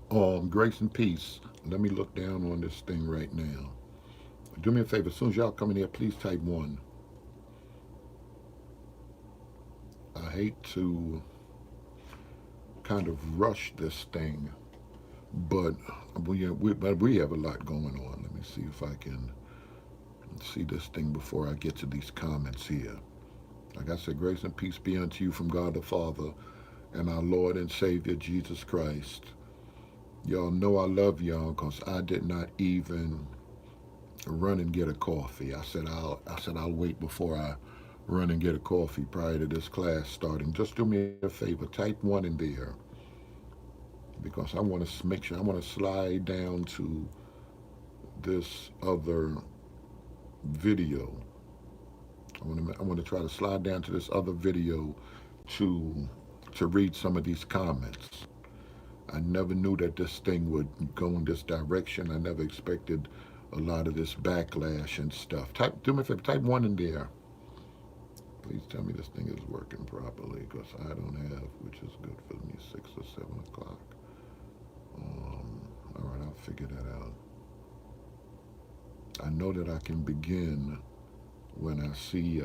Grace and peace. Let me look down on this thing right now. Do me a favor. As soon as y'all come in here, please type one. I hate to kind of rush this thing, but we have a lot going on. Let me see if I can see this thing before I get to these comments here. Like I said, grace and peace be unto you from God the Father and our Lord and Savior Jesus Christ. Y'all know I love y'all because I did not even run and get a coffee. I said I'll wait before I run and get a coffee prior to this class starting. Just do me a favor, type one in there because I want to make sure I want to slide down to this other video. I want to try to slide down to this other video to to read some of these comments. I never knew that this thing would go in this direction. I never expected a lot of this backlash and stuff. Do me a favor, type one in there. Please tell me this thing is working properly because I don't have, which is good for me, 6 or 7 o'clock. All right, I'll figure that out. I know that I can begin when I see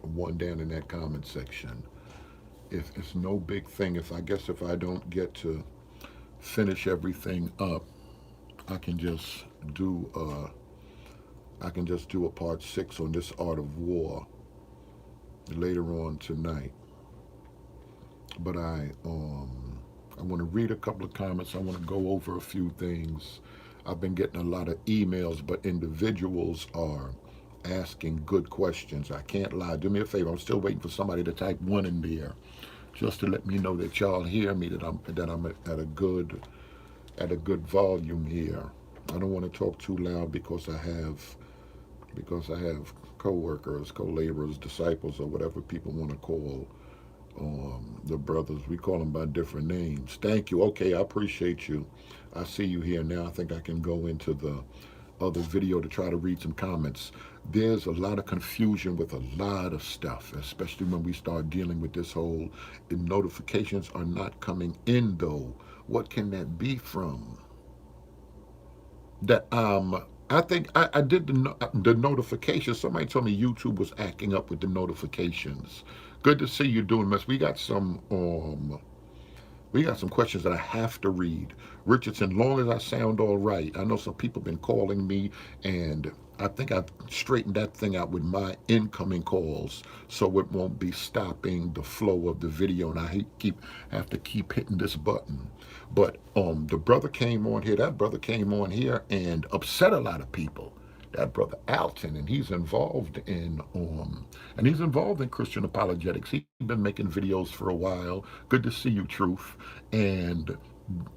one down in that comment section. If it's no big thing, if I don't get to finish everything up, I can just do a part 6 on this art of war later on tonight. But I want to read a couple of comments. I want to go over a few things. I've been getting a lot of emails, but individuals are asking good questions. I can't lie. Do me a favor. I'm still waiting for somebody to type one in there, just to let me know that y'all hear me. That I'm at a good volume here. I don't want to talk too loud because I have co-workers, co-laborers, disciples, or whatever people want to call the brothers. We call them by different names. Thank you. Okay, I appreciate you. I see you here now. I think I can go into the other video to try to read some comments. There's a lot of confusion with a lot of stuff, especially when we start dealing with this whole notifications are not coming in though. What can that be from? That I think I did the notifications. Somebody told me YouTube was acting up with the notifications. Good to see you doing this. We got some questions that I have to read. Richardson, long as I sound all right. I know some people have been calling me, and I think I've straightened that thing out with my incoming calls, so it won't be stopping the flow of the video. And I have to keep hitting this button. But the brother came on here. That brother came on here and upset a lot of people. That brother Alton, and he's involved in Christian apologetics. He's been making videos for a while. Good to see you, Truth. And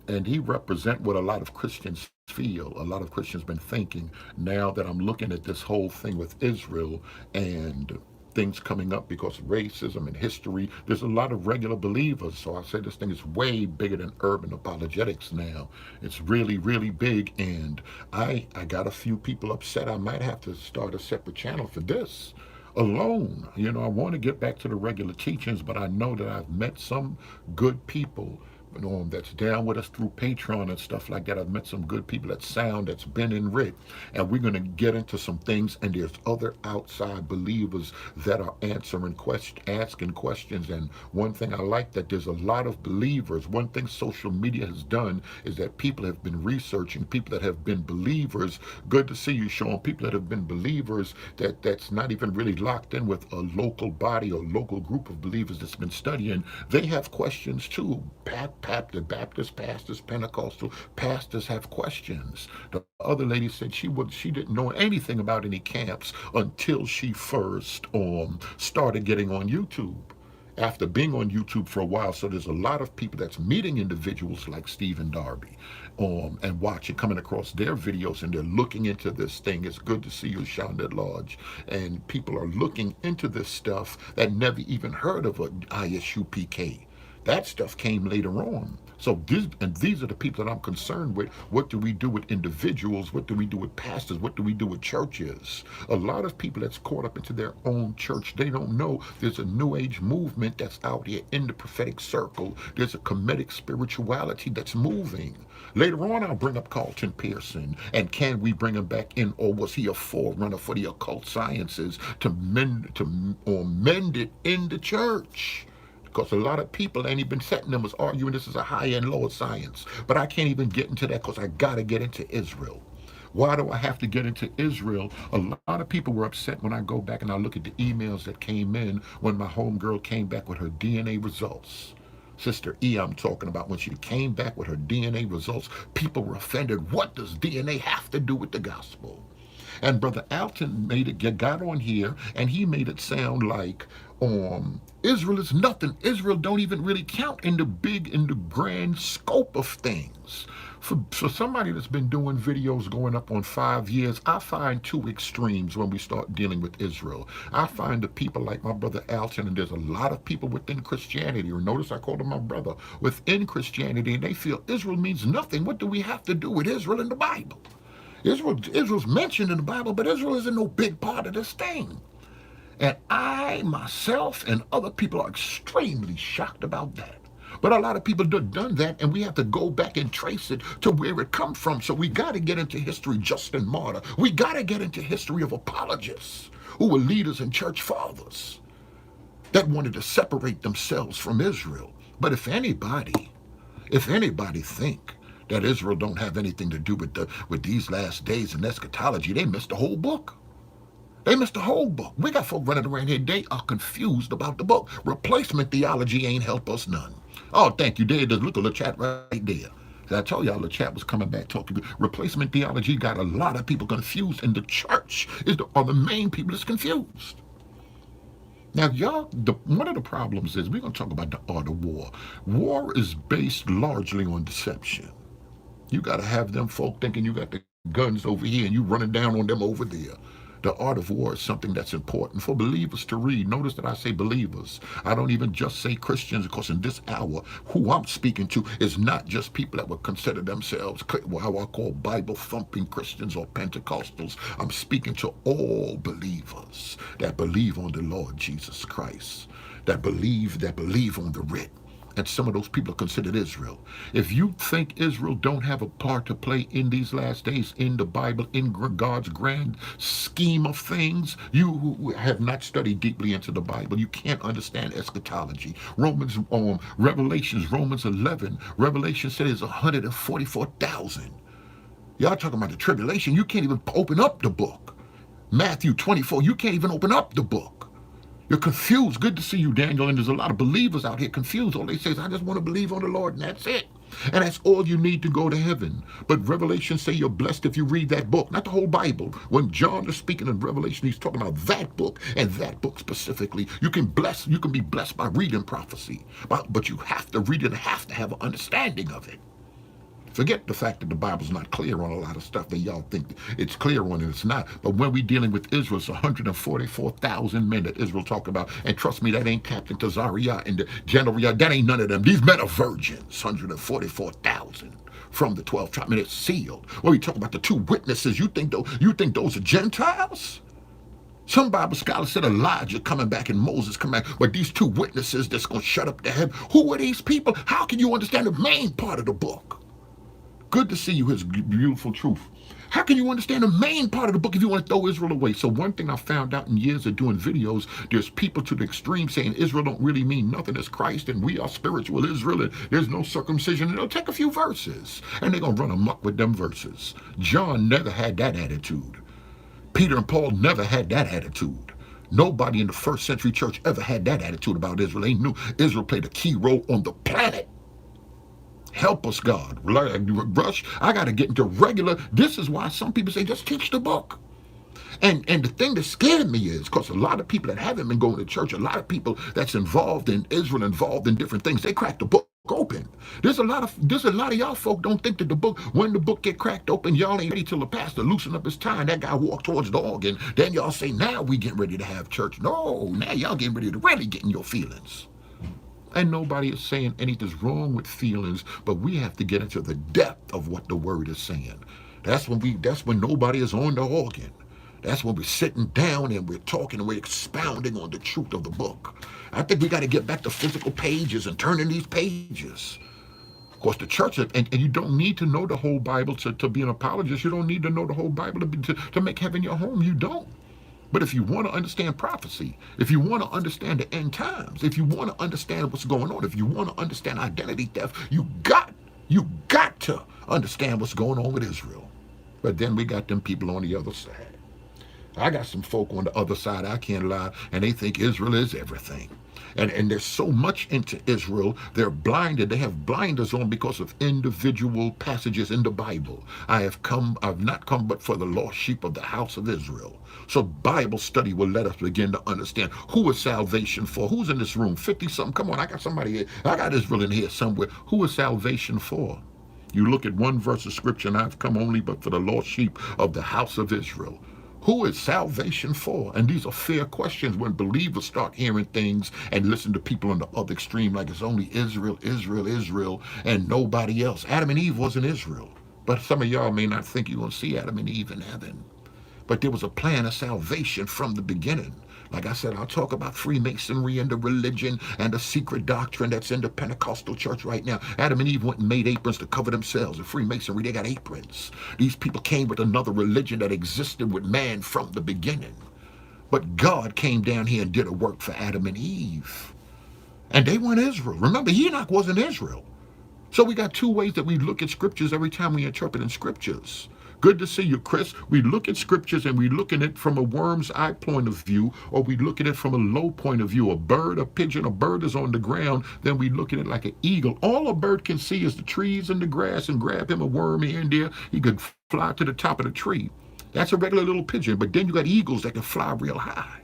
and he represent what a lot of Christians feel. A lot of Christians been thinking now that I'm looking at this whole thing with Israel and things coming up because of racism and history. There's a lot of regular believers. So I say this thing is way bigger than urban apologetics now. It's really, really big. And I got a few people upset. I might have to start a separate channel for this alone. I want to get back to the regular teachings, but I know that I've met some good people that's down with us through Patreon and stuff like that. I've met some good people that's been enriched, and we're going to get into some things. And there's other outside believers that are asking questions. And one thing I like that there's a lot of believers. One thing social media has done is that people have been researching people that have been believers. Good to see you, Sean. People that have been believers that's not even really locked in with a local body or local group of believers that's been studying. They have questions too. Baptist pastors, Pentecostal pastors have questions. The other lady said she didn't know anything about any camps until she first started getting on YouTube. After being on YouTube for a while, so there's a lot of people that's meeting individuals like Stephen Darby, and watching, coming across their videos, and they're looking into this thing. It's good to see you, Shonda Lodge, and people are looking into this stuff that never even heard of a ISUPK. That stuff came later on. So these are the people that I'm concerned with. What do we do with individuals? What do we do with pastors? What do we do with churches? A lot of people that's caught up into their own church, they don't know there's a new age movement that's out here in the prophetic circle. There's a comedic spirituality that's moving. Later on, I'll bring up Carlton Pearson, and can we bring him back in, or was he a forerunner for the occult sciences to mend it in the church? Because a lot of people ain't even setting them was arguing this is a high and lower science. But I can't even get into that because I got to get into Israel. Why do I have to get into Israel? A lot of people were upset when I go back and I look at the emails that came in when my homegirl came back with her DNA results. Sister E, I'm talking about when she came back with her DNA results, people were offended. What does DNA have to do with the gospel? And Brother Alton got on here and he made it sound like Israel is nothing. Israel don't even really count in the grand scope of things. For somebody that's been doing videos going up on 5 years, I find two extremes when we start dealing with Israel. I find the people like my brother Alton, and there's a lot of people within Christianity, or notice I called him my brother, within Christianity, and they feel Israel means nothing. What do we have to do with Israel in the Bible? Israel's mentioned in the Bible, but Israel isn't no big part of this thing. And I, myself, and other people are extremely shocked about that. But a lot of people have done that, and we have to go back and trace it to where it comes from. So we got to get into history, Justin Martyr. We got to get into history of apologists who were leaders and church fathers that wanted to separate themselves from Israel. But if anybody think that Israel don't have anything to do with these last days and eschatology, they missed the whole book. They missed the whole book. We got folk running around here, they are confused about the book. Replacement theology ain't help us none. Oh, thank you, there. Look at the chat right there. I told y'all the chat was coming back talking. Replacement theology got a lot of people confused, and the church are the main people that's confused. Now, y'all, one of the problems is we're going to talk about the art of war. War is based largely on deception. You got to have them folk thinking you got the guns over here and you running down on them over there. The art of war is something that's important for believers to read. Notice that I say believers. I don't even just say Christians, because in this hour, who I'm speaking to is not just people that would consider themselves how I call Bible-thumping Christians or Pentecostals. I'm speaking to all believers that believe on the Lord Jesus Christ, that believe on the writ. And some of those people are considered Israel. If you think Israel don't have a part to play in these last days, in the Bible, in God's grand scheme of things, you have not studied deeply into the Bible. You can't understand eschatology. Romans 11, Revelation says it's 144,000. Y'all talking about the tribulation. You can't even open up the book. Matthew 24, you can't even open up the book. You're confused. Good to see you, Daniel. And there's a lot of believers out here confused. All they say is, I just want to believe on the Lord, and that's it. And that's all you need to go to heaven. But Revelation say you're blessed if you read that book, not the whole Bible. When John is speaking in Revelation, he's talking about that book, and that book specifically. You can be blessed by reading prophecy, but you have to read it and have to have an understanding of it. Forget the fact that the Bible's not clear on a lot of stuff that y'all think it's clear on, and it's not. But when we're dealing with Israel, it's 144,000 men that Israel talk about. And trust me, that ain't Captain Tazariah and the General. That ain't none of them. These men are virgins, 144,000 from the 12 tribes. I mean, it's sealed. When we talk about the two witnesses, you think those are Gentiles? Some Bible scholars said Elijah coming back and Moses coming back, but these two witnesses that's going to shut up the heaven. Who are these people? How can you understand the main part of the book? Good to see you, His beautiful truth. How can you understand the main part of the book if you want to throw Israel away? So one thing I found out in years of doing videos, there's people to the extreme saying Israel don't really mean nothing as Christ, and we are spiritual Israel, and there's no circumcision. And they'll take a few verses, and they're going to run amok with them verses. John never had that attitude. Peter and Paul never had that attitude. Nobody in the first century church ever had that attitude about Israel. They knew Israel played a key role on the planet. Help us, God. Rush, I got to get into regular. This is why some people say, just teach the book. And the thing that scared me is, because a lot of people that haven't been going to church, a lot of people that's involved in Israel, involved in different things, they crack the book open. There's a lot of y'all folk don't think that when the book get cracked open, y'all ain't ready till the pastor loosen up his tie and that guy walk towards the organ. Then y'all say, now we getting ready to have church. No, now y'all getting ready to really get in your feelings. And nobody is saying anything's wrong with feelings, but we have to get into the depth of what the word is saying. That's when nobody is on the organ. That's when we're sitting down and we're talking and we're expounding on the truth of the book. I think we got to get back to physical pages and turning these pages. Of course, the church, and you don't need to know the whole Bible to be an apologist. You don't need to know the whole Bible to make heaven your home. You don't. But if you want to understand prophecy, if you want to understand the end times, if you want to understand what's going on, if you want to understand identity theft, you got to understand what's going on with Israel. But then we got them people on the other side. I got some folk on the other side, I can't lie, and they think Israel is everything. And there's so much into Israel, they're blinded. They have blinders on because of individual passages in the Bible. I've not come but for the lost sheep of the house of Israel. So Bible study will let us begin to understand who is salvation for. Who's in this room? 50-something. Come on, I got somebody here. I got Israel in here somewhere. Who is salvation for? You look at one verse of scripture, and I've come only but for the lost sheep of the house of Israel. Who is salvation for? And these are fair questions when believers start hearing things and listen to people on the other extreme like it's only Israel, Israel, Israel, and nobody else. Adam and Eve wasn't Israel. But some of y'all may not think you're going to see Adam and Eve in heaven. But there was a plan of salvation from the beginning. Like I said, I'll talk about Freemasonry and the religion and the secret doctrine that's in the Pentecostal church right now. Adam and Eve went and made aprons to cover themselves. In Freemasonry, they got aprons. These people came with another religion that existed with man from the beginning. But God came down here and did a work for Adam and Eve. And they weren't Israel. Remember, Enoch wasn't Israel. So we got two ways that we look at scriptures every time we interpret in scriptures. Good to see you, Chris. We look at scriptures and we look at it from a worm's eye point of view, or we look at it from a low point of view. A bird, a pigeon, a bird is on the ground, then we look at it like an eagle. All a bird can see is the trees and the grass and grab him a worm here and there. He could fly to the top of the tree. That's a regular little pigeon. But then you got eagles that can fly real high.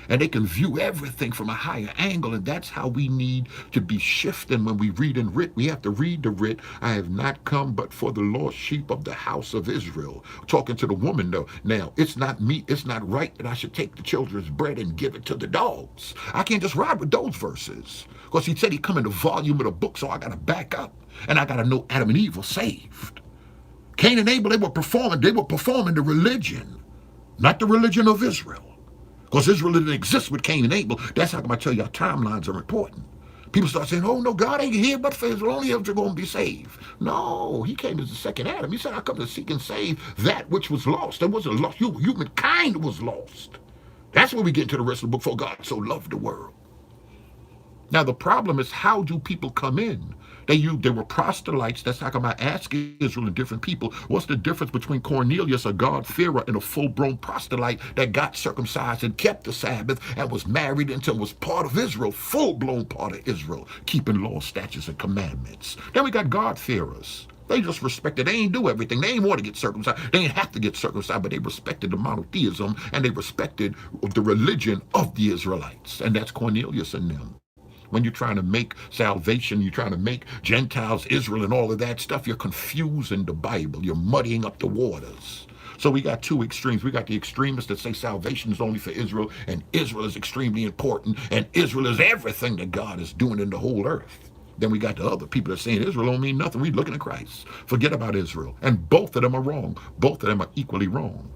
And they can view everything from a higher angle, and that's how we need to be shifting when we read in writ. We have to read the writ. I have not come but for the lost sheep of the house of Israel. Talking to the woman, though. Now, it's not meat, it's not right that I should take the children's bread and give it to the dogs. I can't just ride with those verses. Because he said he come in the volume of the book, so I got to back up. And I got to know Adam and Eve were saved. Cain and Abel, they were performing the religion, not the religion of Israel. Because Israel didn't exist with Cain and Abel. That's how I tell you our timelines are important. People start saying, oh, no, God ain't here but for Israel. Only Israel going to be saved. No, he came as the second Adam. He said, I come to seek and save that which was lost. There wasn't lost. Humankind was lost. That's where we get into the rest of the book. For God so loved the world. Now, the problem is, how do people come in? They were proselytes. That's how come I ask Israel and different people, what's the difference between Cornelius, a God-fearer, and a full-blown proselyte that got circumcised and kept the Sabbath and was married until was part of Israel, full-blown part of Israel, keeping laws, statutes, and commandments. Then we got God-fearers. They just respected. They ain't do everything. They ain't want to get circumcised. They ain't have to get circumcised, but they respected the monotheism and they respected the religion of the Israelites. And that's Cornelius and them. When you're trying to make salvation, you're trying to make Gentiles, Israel, and all of that stuff, you're confusing the Bible. You're muddying up the waters. So we got two extremes. We got the extremists that say salvation is only for Israel, and Israel is extremely important, and Israel is everything that God is doing in the whole earth. Then we got the other people that are saying Israel don't mean nothing. We're looking at Christ. Forget about Israel. And both of them are wrong. Both of them are equally wrong.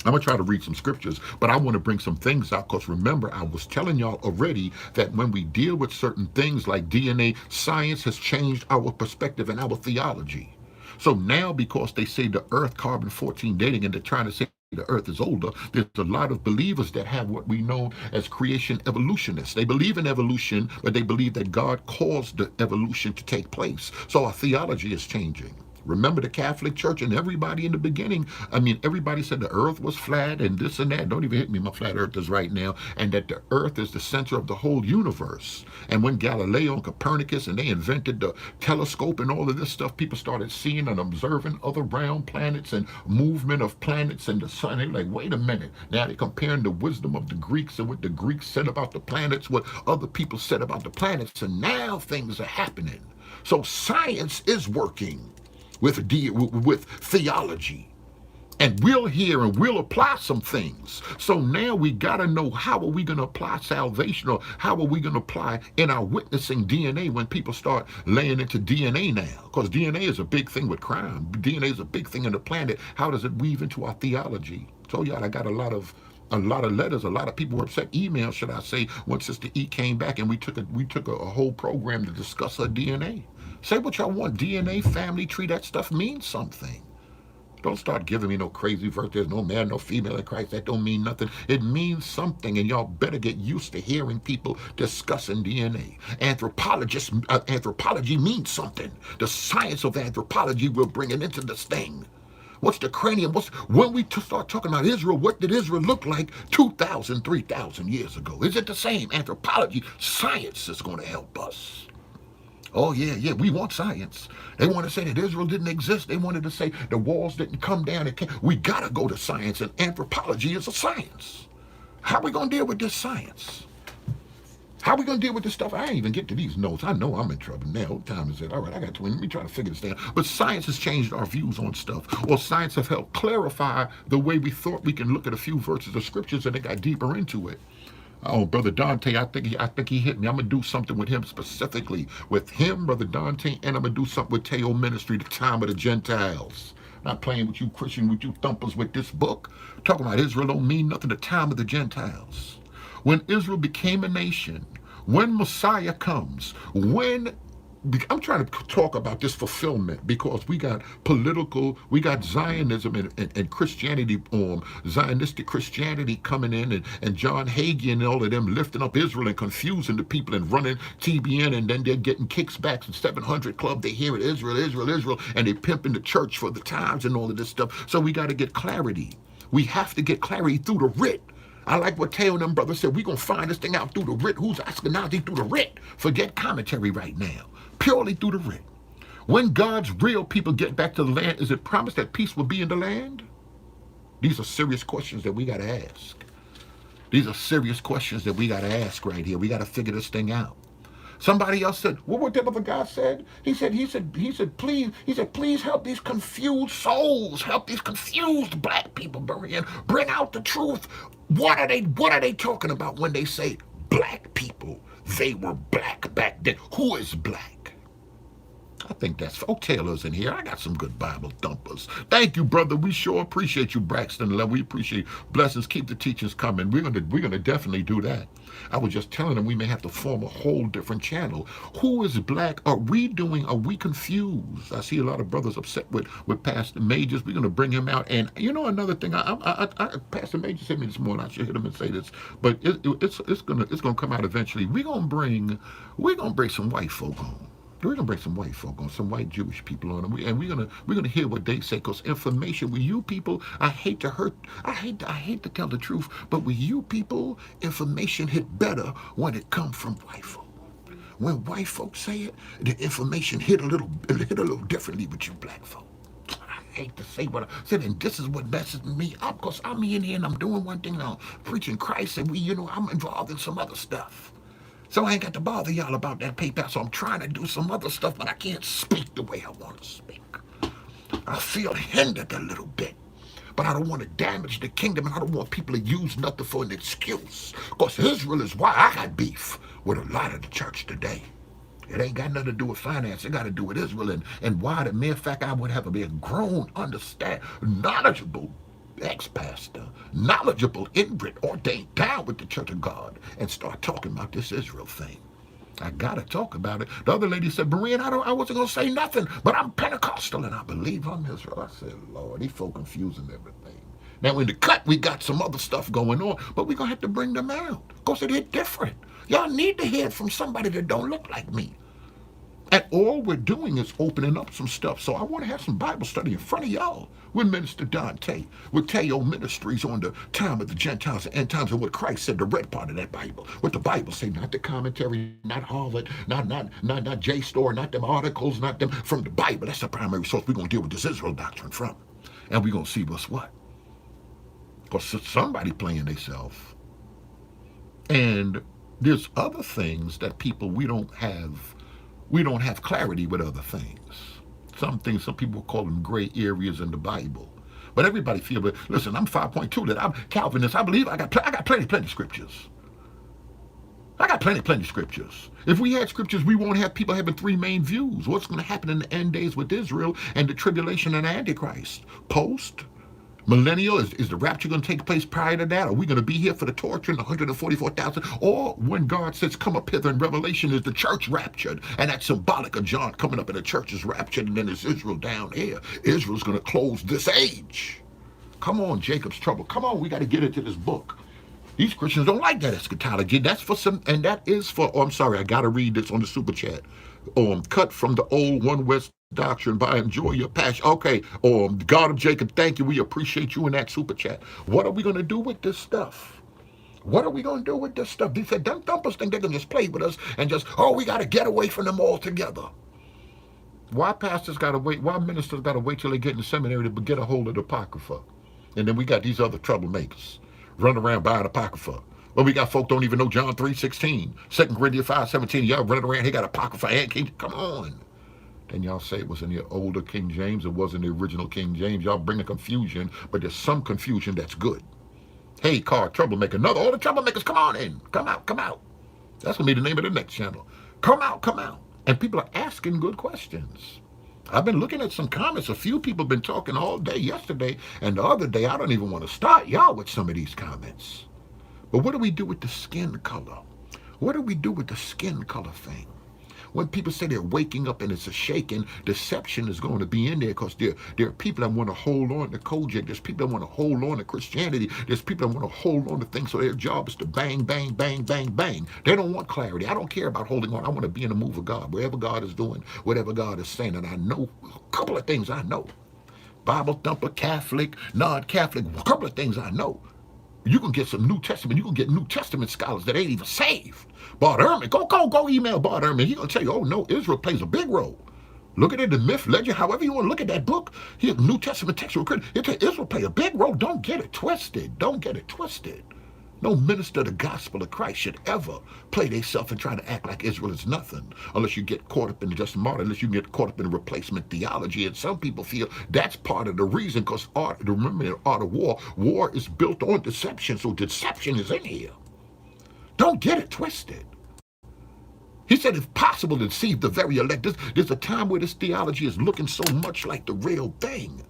I'm going to try to read some scriptures, but I want to bring some things out because remember, I was telling y'all already that when we deal with certain things like DNA, science has changed our perspective and our theology. So now because they say the earth carbon-14 dating and they're trying to say the earth is older, there's a lot of believers that have what we know as creation evolutionists. They believe in evolution, but they believe that God caused the evolution to take place. So our theology is changing. Remember the Catholic Church and everybody in the beginning, everybody said the earth was flat and this and that. Don't even hit me, my flat earthers right now. And that the earth is the center of the whole universe. And when Galileo and Copernicus and they invented the telescope and all of this stuff, people started seeing and observing other round planets and movement of planets and the sun. They're like, wait a minute. Now they're comparing the wisdom of the Greeks and what the Greeks said about the planets, what other people said about the planets. And now things are happening. So science is working with theology. And we'll hear and we'll apply some things. So now we got to know, how are we going to apply salvation, or how are we going to apply in our witnessing DNA when people start laying into DNA now? Because DNA is a big thing with crime. DNA is a big thing in the planet. How does it weave into our theology? So y'all, I got a lot of letters, a lot of people were upset, emails, should I say, when Sister E came back and we took a whole program to discuss her DNA. Say what y'all want, DNA, family tree, that stuff means something. Don't start giving me no crazy verse. There's no man, no female in Christ. That don't mean nothing. It means something, and y'all better get used to hearing people discussing DNA. Anthropology means something. The science of anthropology will bring it into this thing. What's the cranium? When we start talking about Israel, what did Israel look like 2,000, 3,000 years ago? Is it the same? Anthropology, science is going to help us. Oh, yeah, yeah, we want science. They want to say that Israel didn't exist. They wanted to say the walls didn't come down. We got to go to science, and anthropology is a science. How are we going to deal with this science? How are we going to deal with this stuff? I ain't even get to these notes. I know I'm in trouble now. What time is it? All right, I got 20. Let me try to figure this out. But science has changed our views on stuff. Or science have helped clarify the way we thought we can look at a few verses of scriptures, and they got deeper into it. Oh, Brother Dante, I think he hit me. I'm going to do something with him specifically. With him, Brother Dante, and I'm going to do something with Teo Ministry, the time of the Gentiles. Not playing with you Christian, with you thumpers with this book. Talking about Israel don't mean nothing, the time of the Gentiles. When Israel became a nation, when Messiah comes, when I'm trying to talk about this fulfillment, because we got Zionism and Christianity, Zionistic Christianity coming in, and John Hagee and all of them lifting up Israel and confusing the people and running TBN, and then they're getting kickbacks and 700 Club. They hear it, Israel, Israel, Israel, and they pimping the church for the times and all of this stuff. So we got to get clarity. We have to get clarity through the writ. I like what Teo and them brothers said. We're going to find this thing out through the writ. Who's Ashkenazi through the writ? Forget commentary right now. Purely through the writ. When God's real people get back to the land, is it promised that peace will be in the land? These are serious questions that we got to ask. These are serious questions that we got to ask right here. We got to figure this thing out. Somebody else said, what that other guy said? He said, please help these confused souls, help these confused black people, Berean, bring out the truth. What are they talking about when they say black people? They were black back then. Who is black? I think that's Taylor's in here. I got some good Bible thumpers. Thank you, brother. We sure appreciate you, Braxton. We appreciate blessings. Keep the teachings coming. We're gonna definitely do that. I was just telling them we may have to form a whole different channel. Who is black? Are we confused? I see a lot of brothers upset with Pastor Majors. We're gonna bring him out. And you know another thing, Pastor Majors said me this morning. I should hit him and say this, but it's gonna come out eventually. We're gonna bring some white folk on. We're gonna bring some white folk on, some white Jewish people on, and we're gonna hear what they say. Cause information with you people, I hate to tell the truth, but with you people, information hit better when it comes from white folk. When white folks say it, the information hit a little differently with you black folk. I hate to say what I said, and this is what messes me up, because I'm in here and I'm doing one thing now, preaching Christ, and I'm involved in some other stuff. So I ain't got to bother y'all about that PayPal. So I'm trying to do some other stuff, but I can't speak the way I want to speak. I feel hindered a little bit. But I don't want to damage the kingdom, and I don't want people to use nothing for an excuse. Because Israel is why I got beef with a lot of the church today. It ain't got nothing to do with finance. It got to do with Israel and why. The mere fact I would have a grown, knowledgeable ex-pastor, knowledgeable, inbred, ordained, down with the Church of God, and start talking about this Israel thing. I gotta talk about it. The other lady said, Berean, I wasn't gonna say nothing, but I'm Pentecostal and I believe I'm Israel. I said, Lord, these folk confusing everything. Now in the cut, we got some other stuff going on, but we're gonna have to bring them out, because it hit different. Y'all need to hear from somebody that don't look like me. And all we're doing is opening up some stuff. So I want to have some Bible study in front of y'all with Minister Dante, with Teo Ministries on the time of the Gentiles and end times, and what Christ said, the red part of that Bible. What the Bible say, not the commentary, not Harvard, not JSTOR, not them articles, not them, from the Bible. That's the primary source we're going to deal with this Israel doctrine from. And we're going to see what's what. Because somebody playing themselves. And there's other things that we don't have clarity with other things. Some things, some people call them gray areas in the Bible. But everybody feel, but listen, I'm 5.2 that I'm Calvinist. I believe I got plenty scriptures. I got plenty scriptures. If we had scriptures, we won't have people having three main views. What's going to happen in the end days with Israel and the tribulation and Antichrist? Post, millennial, is the rapture going to take place prior to that? Are we going to be here for the torture and the 144,000? Or when God says, come up hither in Revelation, is the church raptured? And that's symbolic of John coming up and the church is raptured, and then there's Israel down here. Israel's going to close this age. Come on, Jacob's trouble. Come on, we got to get into this book. These Christians don't like that eschatology. That's for some, and that is for, oh, I'm sorry, I got to read this on the super chat. Cut from the old One West doctrine by Enjoy Your Passion. Okay, God of Jacob, thank you. We appreciate you in that super chat. What are we going to do with this stuff? What are we going to do with this stuff? They said, them thumpers think they can just play with us and just, oh, we got to get away from them altogether. Why pastors got to wait? Why ministers got to wait till they get in the seminary to get a hold of the Apocrypha? And then we got these other troublemakers running around buying Apocrypha. Well, we got folk don't even know John 3:16, 2 Corinthians 5:17. Y'all running around, he got Apocrypha and King. Come on. Then y'all say it was in the older King James. It wasn't the original King James. Y'all bring a confusion, but there's some confusion that's good. Hey, car troublemaker. Another, all the troublemakers, come on in. Come out, come out. That's going to be the name of the next channel. Come out, come out. And people are asking good questions. I've been looking at some comments. A few people have been talking all day yesterday, and the other day I don't even want to start y'all with some of these comments. But what do we do with the skin color? What do we do with the skin color thing? When people say they're waking up and it's a shaking, deception is going to be in there, because there are people that want to hold on to Kojak. There's people that want to hold on to Christianity. There's people that want to hold on to things, so their job is to bang, bang, bang, bang, bang. They don't want clarity. I don't care about holding on. I want to be in the move of God, wherever God is doing, whatever God is saying. And I know a couple of things I know. Bible thumper, Catholic, non-Catholic, a couple of things I know. You can get some New Testament. You can get New Testament scholars that ain't even saved. Bart Ehrman, go email Bart Ehrman. He's going to tell you, oh no, Israel plays a big role. Look at it, the myth, legend, however you want to look at that book. Here, New Testament textual criticism. Israel play a big role. Don't get it twisted. Don't get it twisted. No minister of the gospel of Christ should ever play themselves and try to act like Israel is nothing, unless you get caught up in the Justin Martyr, unless you get caught up in the replacement theology. And some people feel that's part of the reason, because remember, in art of war is built on deception, so deception is in here. Don't get it twisted. He said, if possible, to deceive the very elect. There's a time where this theology is looking so much like the real thing.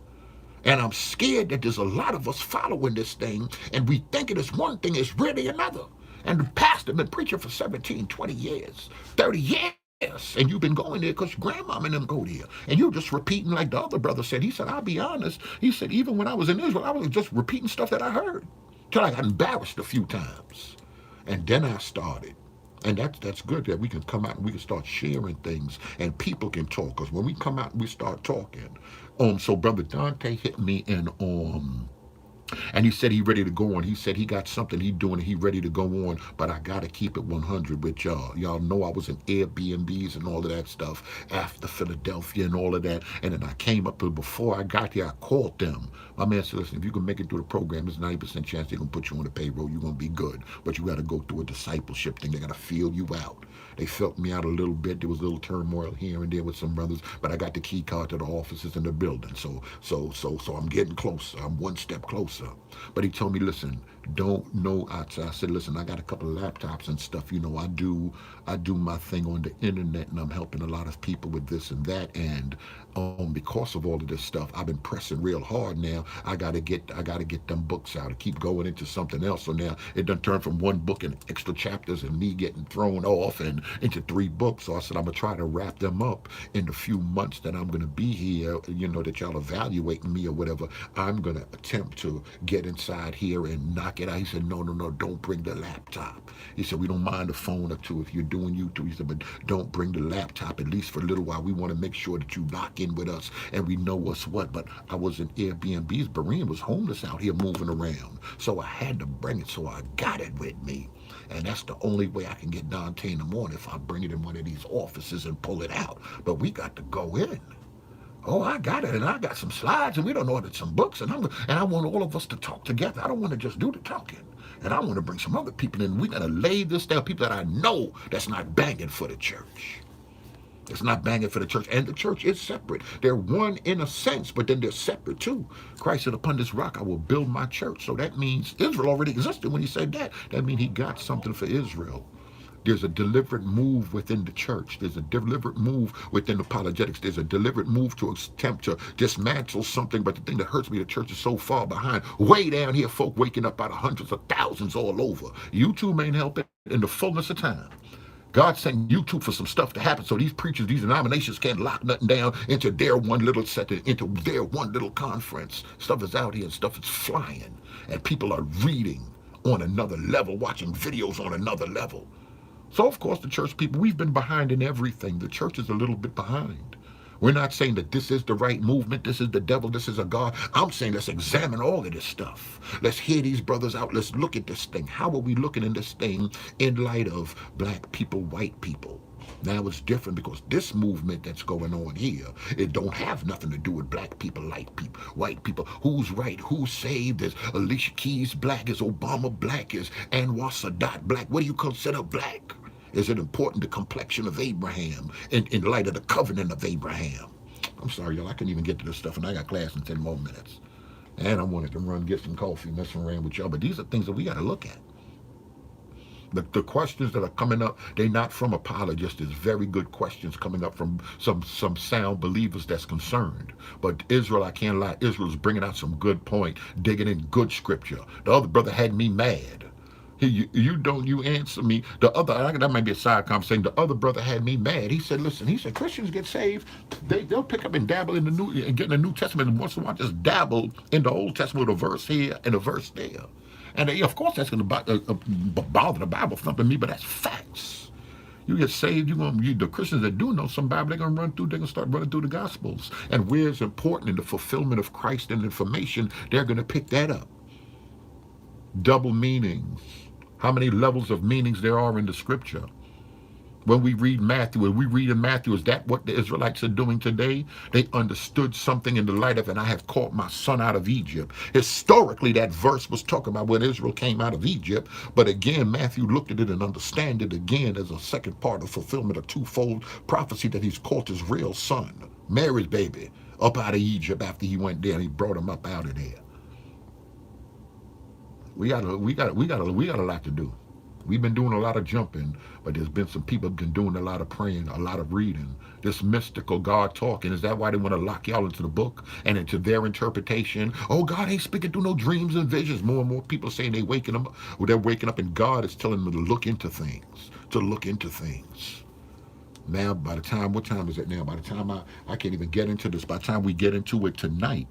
And I'm scared that there's a lot of us following this thing, and we think it is one thing, it's really another. And the pastor been preaching for 17, 20 years, 30 years, and you've been going there because your grandmama and them go there. And you're just repeating like the other brother said. He said, I'll be honest. He said, even when I was in Israel, I was just repeating stuff that I heard till I got embarrassed a few times. And then I started. And that's good that we can come out and we can start sharing things and people can talk. Because when we come out and we start talking, so Brother Dante hit me in and he said he ready to go on. He said he got something he doing and he ready to go on, but I got to keep it 100 with y'all. Y'all know I was in Airbnbs and all of that stuff after Philadelphia and all of that. And then I came up, but before I got here, I called them. My man said, listen, if you can make it through the program, there's 90% chance they're going to put you on the payroll. You're going to be good. But you got to go through a discipleship thing. They got to feel you out. They felt me out a little bit. There was a little turmoil here and there with some brothers, but I got the key card to the offices in the building. So I'm getting closer. I'm one step closer. But he told me, listen, don't know. I said, listen, I got a couple of laptops and stuff. You know, I do my thing on the internet, and I'm helping a lot of people with this and that. And because of all of this stuff, I've been pressing real hard now. I gotta get them books out. I keep going into something else. So now it done turned from one book and extra chapters and me getting thrown off and into 3 books. So I said, I'm gonna try to wrap them up in the few months that I'm gonna be here, you know, that y'all evaluating me or whatever. I'm gonna attempt to get inside here and knock it out. He said, no, don't bring the laptop. He said, we don't mind a phone or two if you're doing YouTube. He said, but don't bring the laptop, at least for a little while. We want to make sure that you lock in with us and we know what's what. But I was in Airbnbs. Berean was homeless out here moving around. So I had to bring it. So I got it with me. And that's the only way I can get Dante in the morning, if I bring it in one of these offices and pull it out. But we got to go in. Oh, I got it, and I got some slides, and we don't ordered some books, and I want all of us to talk together. I don't want to just do the talking, and I want to bring some other people in. We got to lay this down, people that I know that's not banging for the church. It's not banging for the church. And the church is separate. They're one in a sense, but then they're separate too. Christ said, upon this rock I will build my church. So that means Israel already existed when he said that. That means he got something for Israel. There's a deliberate move within the church. There's a deliberate move within apologetics. There's a deliberate move to attempt to dismantle something. But the thing that hurts me, the church is so far behind. Way down here, folk waking up out of hundreds of thousands all over. YouTube ain't helping in the fullness of time. God sent YouTube for some stuff to happen so these preachers, these denominations can't lock nothing down into their one little setting, into their one little conference. Stuff is out here and stuff is flying. And people are reading on another level, watching videos on another level. So, of course, the church people, we've been behind in everything. The church is a little bit behind. We're not saying that this is the right movement, this is the devil, this is a God. I'm saying let's examine all of this stuff. Let's hear these brothers out. Let's look at this thing. How are we looking in this thing in light of black people, white people? Now it's different because this movement that's going on here, it don't have nothing to do with black people, white people. Who's right? Who's saved? Is Alicia Keys black? Is Obama black? Is Anwar Sadat black? What do you consider black? Is it important the complexion of Abraham in light of the covenant of Abraham? I'm sorry, y'all. I couldn't even get to this stuff, and I got class in 10 more minutes. And I wanted to run, get some coffee, mess around with y'all. But these are things that we got to look at. The questions that are coming up, they're not from apologists. There's very good questions coming up from some sound believers that's concerned. But Israel, I can't lie, Israel's bringing out some good point, digging in good scripture. The other brother had me mad. You answer me. The other, that might be a side conversation. The other brother had me mad. He said, listen, he said, Christians get saved. They'll pick up and dabble in the New, and get in the New Testament, and once in a while just dabble in the Old Testament with a verse here and a verse there. And of course that's going to bother the Bible thumping me, but that's facts. You get saved, the Christians that do know some Bible, they're gonna start running through the Gospels. And where it's important in the fulfillment of Christ and information, they're gonna pick that up. Double meanings. How many levels of meanings there are in the scripture? When we read Matthew, is that what the Israelites are doing today? They understood something in the light of, and I have caught my son out of Egypt. Historically, that verse was talking about when Israel came out of Egypt. But again, Matthew looked at it and understand it again as a second part of fulfillment of twofold prophecy that he's called his real son, Mary's baby, up out of Egypt after he went there and he brought him up out of there. We got a lot to do. We've been doing a lot of jumping, but there's been some people who've been doing a lot of praying, a lot of reading. This mystical God talking, is that why they want to lock y'all into the book and into their interpretation? Oh, God ain't speaking through no dreams and visions. More and more people saying they're waking up and God is telling them to look into things, Now, by the time, what time is it now? By the time I can't even get into this, by the time we get into it tonight,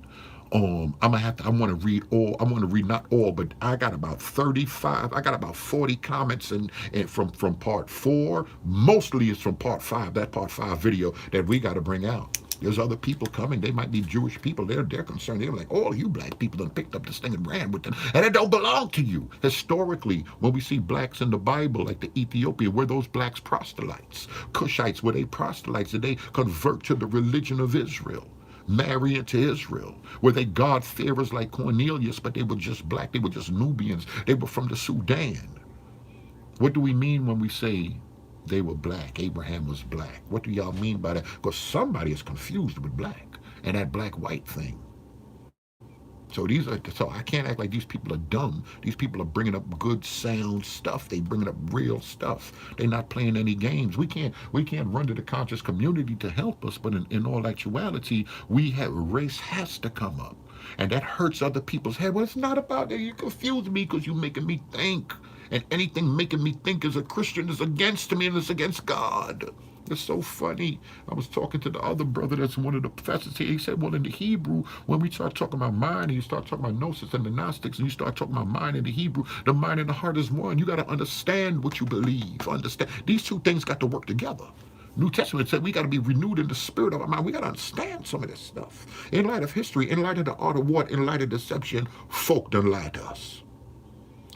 I want to read not all, but I got about 40 comments and from part 4. Mostly it's from part 5, that part 5 video that we got to bring out. There's other people coming. They might be Jewish people. They're concerned. They're like, oh, you black people done picked up this thing and ran with it. And it don't belong to you. Historically, when we see blacks in the Bible, like the Ethiopia, were those blacks proselytes? Cushites, were they proselytes? Did they convert to the religion of Israel? Marry into Israel? Were they God-fearers like Cornelius, but they were just black? They were just Nubians. They were from the Sudan. What do we mean when we say they were black? Abraham was black. What do y'all mean by that? Because somebody is confused with black and that black-white thing. So I can't act like these people are dumb. These people are bringing up good sound stuff. They bringing up real stuff. They're not playing any games. We can't run to the conscious community to help us, but in all actuality, race has to come up. And that hurts other people's head. Well, it's not about that. You confuse me because you're making me think. And anything making me think as a Christian is against me and it's against God. It's so funny. I was talking to the other brother that's one of the professors here. He said, well, in the Hebrew, when we start talking about mind, and you start talking about gnosis and the Gnostics, and you start talking about mind in the Hebrew, the mind and the heart is one. You got to understand what you believe. Understand. These two things got to work together. New Testament said we got to be renewed in the spirit of our mind. We got to understand some of this stuff. In light of history, in light of the art of war, in light of deception, folk done lied to us.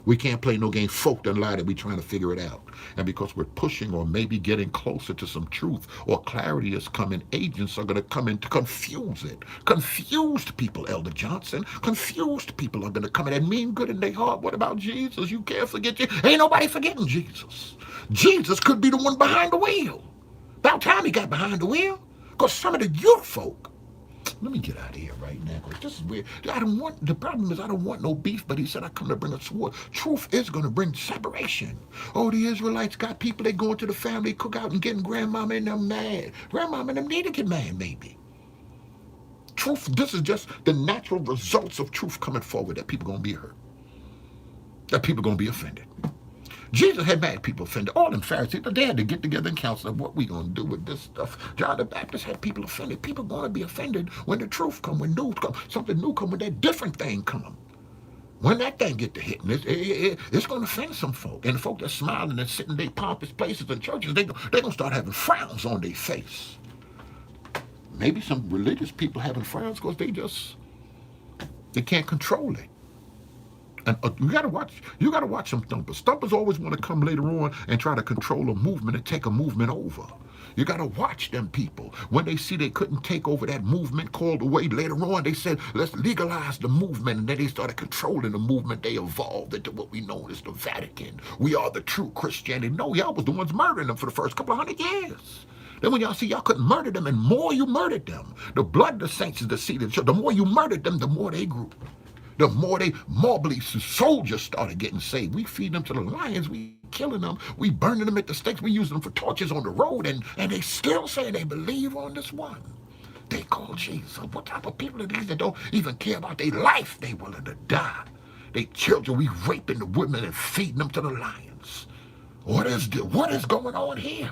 We can't play no game. Folk done lied and we trying to figure it out. And because we're pushing or maybe getting closer to some truth or clarity is coming, agents are going to come in to confuse it. Confused people, Elder Johnson. Confused people are going to come in and mean good in their heart. What about Jesus? You can't forget you. Ain't nobody forgetting Jesus. Jesus could be the one behind the wheel. About time he got behind the wheel. Because some of the youth folk, let me get out of here right now, because this is weird. The problem is I don't want no beef, but he said I come to bring a sword. Truth is going to bring separation. Oh, the Israelites got people, they going to the family cookout and getting grandmama and them mad. Grandmama and them need to get mad, maybe. Truth, this is just the natural results of truth coming forward, that people going to be hurt, that people going to be offended. Jesus had mad people offended. All them Pharisees, they had to get together and counsel what we going to do with this stuff. John the Baptist had people offended. People going to be offended when the truth come, when news come, something new come, when that different thing come. When that thing get to hitting, it's going to offend some folk. And the folk that's smiling and sitting in their pompous places in churches, they going to start having frowns on their face. Maybe some religious people having frowns because they can't control it. And you gotta watch some thumpers. Thumpers always want to come later on and try to control a movement and take a movement over. You gotta watch them people. When they see they couldn't take over that movement called away, later on they said, let's legalize the movement, and then they started controlling the movement. They evolved into what we know as the Vatican. We are the true Christianity. No, y'all was the ones murdering them for the first couple of 100 years. Then when y'all see y'all couldn't murder them, and more you murdered them, the blood of the saints is the seed of the church. The more you murdered them, the more they grew. The more beliefs, the soldiers started getting saved. We feed them to the lions. We killing them. We burning them at the stakes. We using them for torches on the road. And they still say they believe on this one. They call Jesus. What type of people are these that don't even care about their life? They willing to die. They children, we raping the women and feeding them to the lions. What is going on here?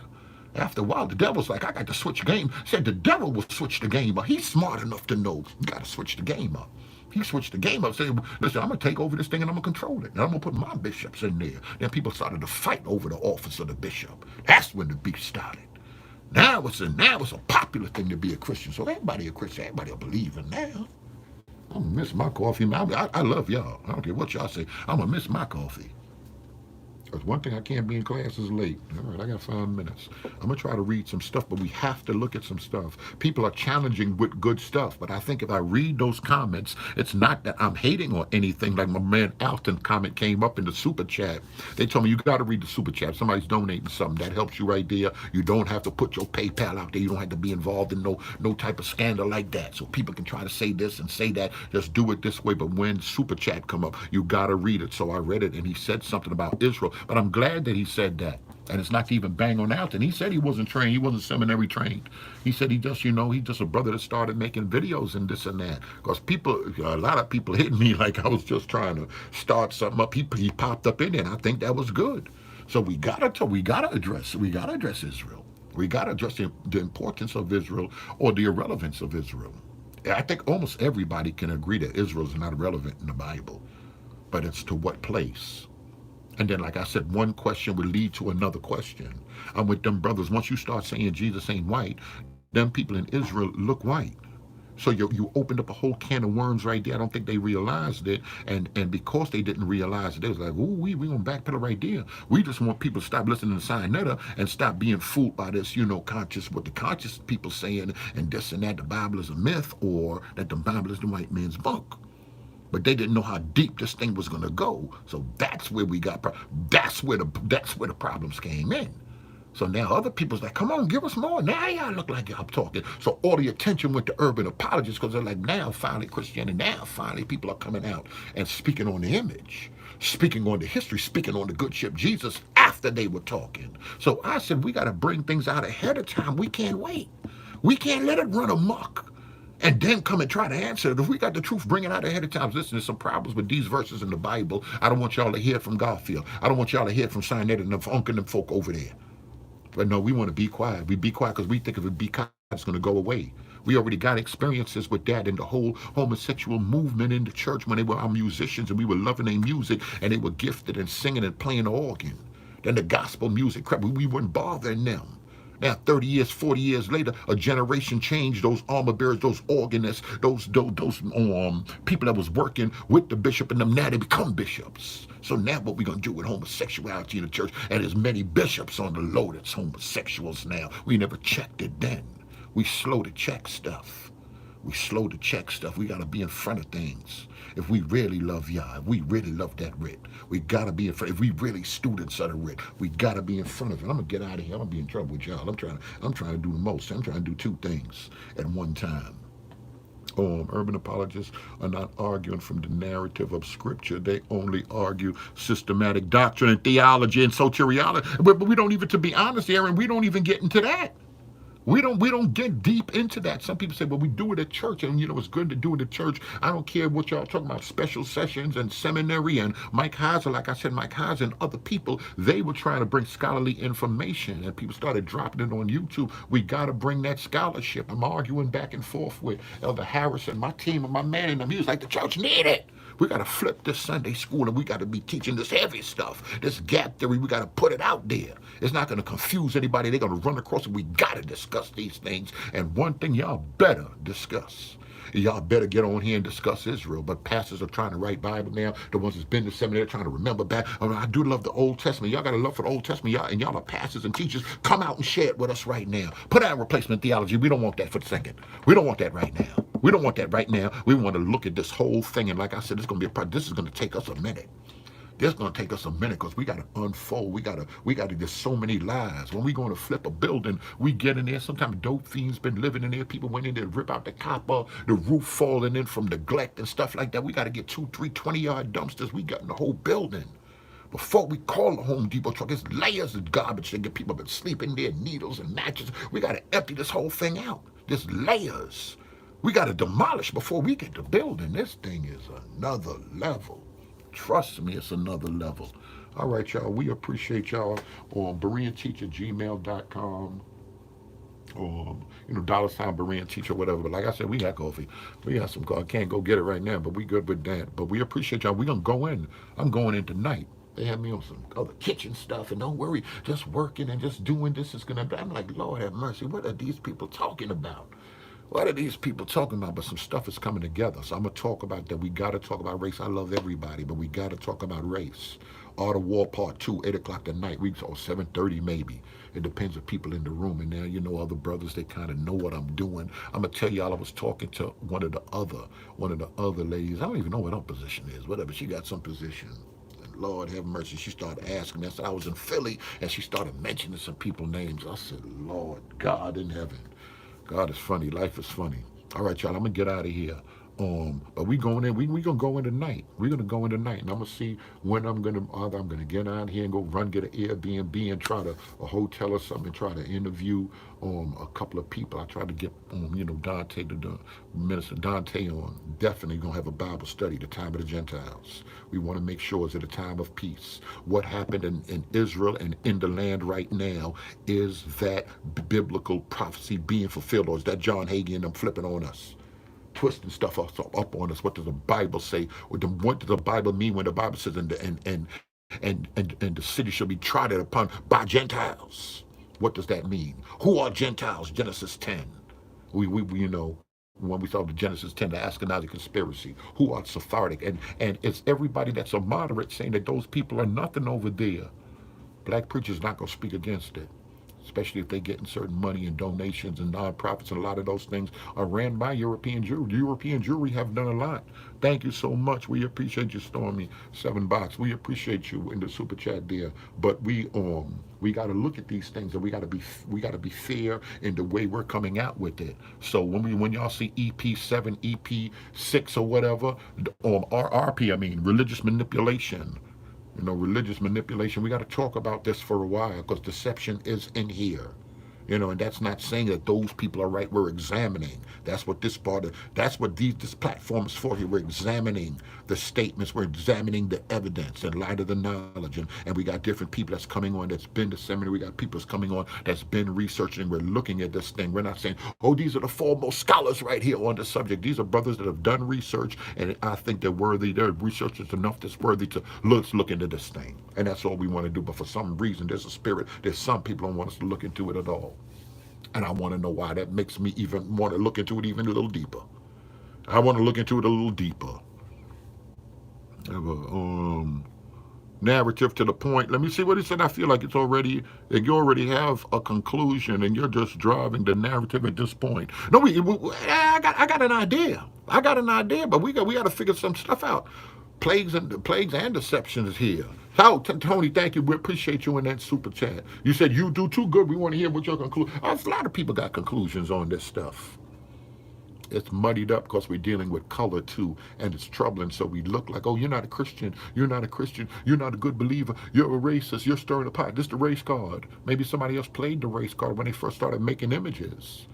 After a while, the devil's like, I got to switch game. Said the devil will switch the game up. He's smart enough to know you got to switch the game up. He switched the game up, said, listen, I'm going to take over this thing and I'm going to control it. And I'm going to put my bishops in there. Then people started to fight over the office of the bishop. That's when the beef started. Now it's a popular thing to be a Christian. So everybody a Christian. Everybody will believe in now. I'm going to miss my coffee. I love y'all. I don't care what y'all say. I'm going to miss my coffee. Because one thing I can't be in class is late. All right, I got 5 minutes. I'm going to try to read some stuff, but we have to look at some stuff. People are challenging with good stuff, but I think if I read those comments, it's not that I'm hating or anything. Like my man Alton comment came up in the super chat. They told me you got to read the super chat. Somebody's donating something. That helps you right there. You don't have to put your PayPal out there. You don't have to be involved in no type of scandal like that. So people can try to say this and say that. Just do it this way. But when super chat come up, you got to read it. So I read it, and he said something about Israel. But I'm glad that he said that. And it's not to even bang on Alton. He said he wasn't trained. He wasn't seminary trained. He said he's just a brother that started making videos and this and that. Because a lot of people hit me like I was just trying to start something up. He popped up in there, and I think that was good. So we gotta address Israel. We gotta address the importance of Israel or the irrelevance of Israel. I think almost everybody can agree that Israel is not relevant in the Bible, but it's to what place. And then, like I said, one question would lead to another question. I'm with them brothers. Once you start saying Jesus ain't white, them people in Israel look white. So you opened up a whole can of worms right there. I don't think they realized it. And because they didn't realize it, they was like, ooh, we gonna backpedal right there. We just want people to stop listening to Sinetta and stop being fooled by this, what the conscious people saying and this and that, the Bible is a myth, or that the Bible is the white man's book. But they didn't know how deep this thing was going to go. So that's where we got. That's where the problems came in. So now other people's like, come on, give us more. Now y'all look like y'all talking. So all the attention went to urban apologists because they're like, now finally Christianity. Now finally people are coming out and speaking on the image, speaking on the history, speaking on the good ship Jesus after they were talking. So I said we got to bring things out ahead of time. We can't wait. We can't let it run amok and then come and try to answer it. If we got the truth, bring it out ahead of time. Listen, there's some problems with these verses in the Bible. I don't want y'all to hear from Garfield. I don't want y'all to hear from Sinetta and them Funk and them folk over there. But no, we want to be quiet. We be quiet because we think if we be quiet, it's going to go away. We already got experiences with that in the whole homosexual movement in the church when they were our musicians and we were loving their music and they were gifted and singing and playing the organ. Then the gospel music, crap, we weren't bothering them. Now, 30 years, 40 years later, a generation changed. Those armor bearers, those organists, those people that was working with the bishop and them, now they become bishops. So now what we going to do with homosexuality in the church? And there's many bishops on the low that's homosexuals now. We never checked it then. We slow to check stuff. We slow to check stuff. We got to be in front of things. If we really love Yah, if we really love that writ, we got to be in front. If we really students of the writ, we got to be in front of it. I'm going to get out of here. I'm going to be in trouble with y'all. I'm trying to do the most. I'm trying to do two things at one time. Urban apologists are not arguing from the narrative of Scripture. They only argue systematic doctrine and theology and soteriology. But we don't even, to be honest, Aaron, we don't even get into that. We don't get deep into that. Some people say, well, we do it at church, and it's good to do it at church. I don't care what y'all talking about, special sessions and seminary and Mike Heiser, like I said, Mike Heiser and other people, they were trying to bring scholarly information, and people started dropping it on YouTube. We got to bring that scholarship. I'm arguing back and forth with Elder Harrison, my team, and my man, and them. He was like, the church need it. We got to flip this Sunday school, and we got to be teaching this heavy stuff, this gap theory. We got to put it out there. It's not going to confuse anybody. They're going to run across it. We got to discuss these things. And one thing y'all better discuss. Y'all better get on here and discuss Israel. But pastors are trying to write Bible now. The ones that's been to seminary trying to remember back. I do love the Old Testament. Y'all got a love for the Old Testament. Y'all are pastors and teachers. Come out and share it with us right now. Put out replacement theology. We don't want that for the second. We don't want that right now. We don't want that right now. We want to look at this whole thing. And like I said, it's going to be a project. This is going to take us a minute. This is gonna take us a minute because we gotta unfold. We gotta. There's so many lies. When we going to flip a building, we get in there. Sometimes dope fiends been living in there. People went in there to rip out the copper, the roof falling in from neglect and stuff like that. We gotta get 2, 3, 20-yard dumpsters. We got in the whole building. Before we call the Home Depot truck, it's layers of garbage that get people been sleeping there, needles and matches. We gotta empty this whole thing out. There's layers. We gotta demolish before we get to building. This thing is another level. Trust me, it's another level. All right, y'all. We appreciate y'all on BereanTeacher@gmail.com. $ Berean Teacher, whatever. But like I said, we got coffee. We got some coffee. I can't go get it right now, but we good with that. But we appreciate y'all. We're going to go in. I'm going in tonight. They have me on some other kitchen stuff, and don't worry, just working and just doing this is going to be. I'm like, Lord have mercy. What are these people talking about? What are these people talking about? But some stuff is coming together. So I'm going to talk about that. We got to talk about race. I love everybody, but we got to talk about race. Art of War Part 2, 8 o'clock tonight, or 7:30 maybe. It depends on people in the room. And now, other brothers, they kind of know what I'm doing. I'm going to tell y'all, I was talking to one of the other ladies. I don't even know what her position is. Whatever, she got some position. Lord have mercy. She started asking me. I said, I was in Philly, and she started mentioning some people's names. I said, Lord, God in heaven. God is funny. Life is funny. All right, y'all, I'm going to get out of here. But we going in. We gonna go in tonight. We're gonna go in tonight, and I'm gonna see when I'm gonna get out here and go get an Airbnb and try to a hotel or something and try to interview a couple of people. I tried to get Dante, the minister Dante on. Definitely gonna have a Bible study, the time of the Gentiles. We want to make sure it's at a time of peace. What happened in Israel and in the land right now is that biblical prophecy being fulfilled, or is that John Hagee and them flipping on us? Twisting stuff up on us. What does the Bible say? What does the Bible mean when the Bible says and the city shall be trodden upon by Gentiles? What does that mean? Who are Gentiles? Genesis 10. We when we saw the Genesis 10, the Ashkenazi conspiracy. Who are Sephardic? And it's everybody that's a moderate saying that those people are nothing over there. Black preachers not gonna speak against it, especially if they're getting certain money and donations and nonprofits, and a lot of those things are ran by European Jewry. European Jewry have done a lot. Thank you so much. We appreciate you, Stormy. $7. We appreciate you in the super chat there. But we got to look at these things, and we got to be fair in the way we're coming out with it. So when y'all see EP7, EP6, or whatever, RP, religious manipulation. Religious manipulation. We got to talk about this for a while because deception is in here. And that's not saying that those people are right. We're examining. That's what this platform is for here. We're examining the statements. We're examining the evidence in light of the knowledge. And we got different people that's coming on that's been to seminary. We got people that's coming on that's been researching. We're looking at this thing. We're not saying, oh, these are the foremost scholars right here on the subject. These are brothers that have done research, and I think they're worthy. They're researchers enough that's worthy to look into this thing. And that's all we want to do. But for some reason, there's a spirit. There's some people don't want us to look into it at all. And I want to know why. That makes me even want to look into it even a little deeper. I want to look into it a little deeper. narrative to the point. Let me see what he said. I feel like it's already, that you already have a conclusion and you're just driving the narrative at this point. No, I got an idea. I got an idea, but we got to figure some stuff out. Plagues and deceptions here. So, Tony, thank you. We appreciate you in that super chat. You said you do too. Good. We want to hear what your conclusion. A lot of people got conclusions on this stuff. It's muddied up because we're dealing with color too, and it's troubling. So we look like, oh, you're not a Christian. You're not a Christian. You're not a good believer. You're a racist. You're stirring the pot. This is the race card. Maybe somebody else played the race card when they first started making images.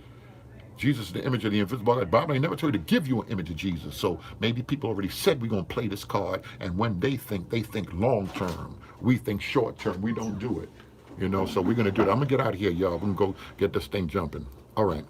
Jesus is the image of the invisible God. The Bible ain't never told you to give you an image of Jesus. So maybe people already said we're going to play this card, and when they think long term. We think short term. We don't do it. So we're going to do it. I'm going to get out of here, y'all. We're going to go get this thing jumping. All right.